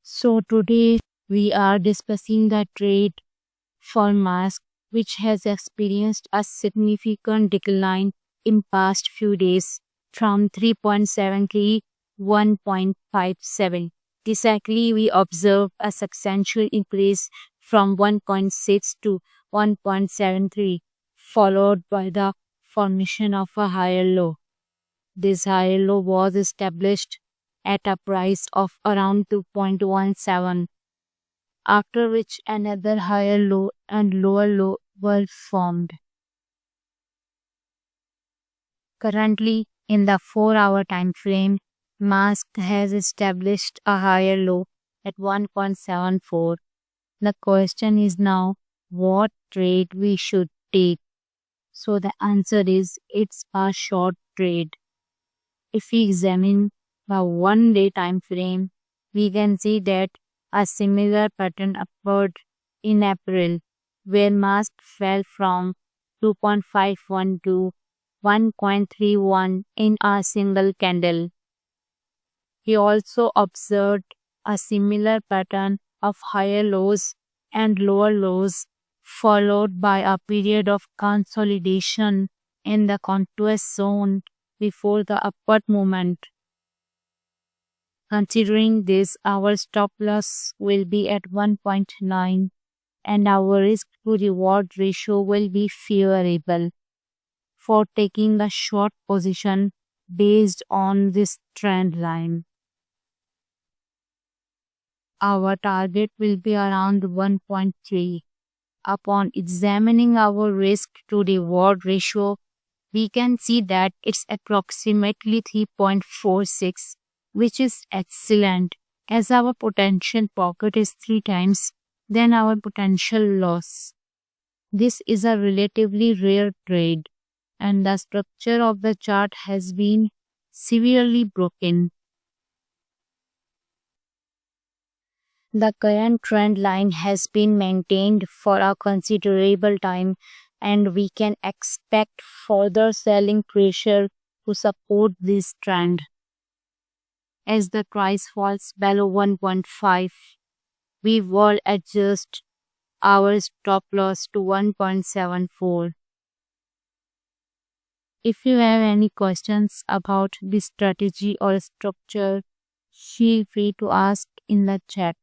So today we are discussing the trade for mask which has experienced a significant decline in past few days from 3.73 1.57. Exactly we observed a substantial increase from 1.6 to 1.73 followed by the formation of a higher low. This higher low was established at a price of around 2.17, after which another higher low and lower low were formed. Currently, in the 4-hour time frame, Mask has established a higher low at 1.74. The question is now what trade we should take. So the answer is it's a short trade. If we examine the 1-day time frame, we can see that a similar pattern occurred in April, where Mask fell from 2.51 to 1.31 in a single candle. He also observed a similar pattern of higher lows and lower lows, followed by a period of consolidation in the contour zone before the upward movement. Considering this, our stop loss will be at 1.9 and our risk to reward ratio will be favorable for taking a short position based on this trend line. Our target will be around 1.3. Upon examining our risk to reward ratio, we can see that it's approximately 3.46, which is excellent as our potential pocket is 3 times than our potential loss. This is a relatively rare trade and the structure of the chart has been severely broken. The current trend line has been maintained for a considerable time and we can expect further selling pressure to support this trend. As the price falls below 1.5, we will adjust our stop loss to 1.74. If you have any questions about this strategy or structure, feel free to ask in the chat.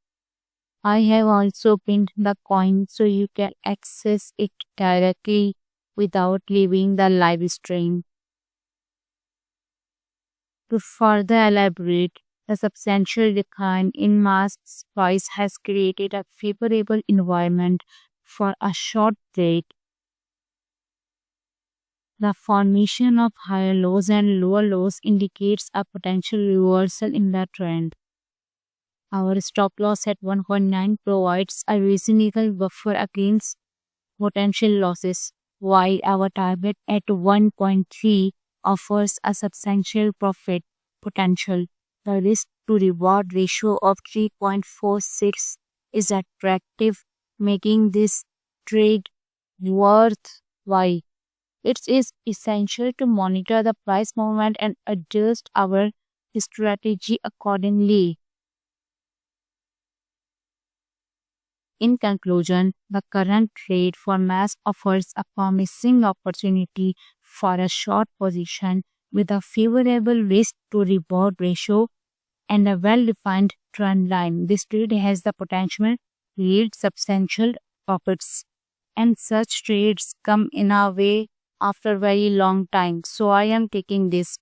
I have also pinned the coin so you can access it directly without leaving the live stream. To further elaborate, the substantial decline in Mask's price has created a favorable environment for a short trade. The formation of higher lows and lower lows indicates a potential reversal in the trend. Our stop loss at 1.9 provides a reasonable buffer against potential losses, while our target at 1.3 offers a substantial profit potential. The risk to reward ratio of 3.46 is attractive, making this trade worthwhile. It is essential to monitor the price movement and adjust our strategy accordingly. In conclusion, the current trade for Mask offers a promising opportunity for a short position with a favorable risk to reward ratio and a well-defined trend line. This trade has the potential to yield substantial profits, and such trades come in our way after very long time. So I am taking this.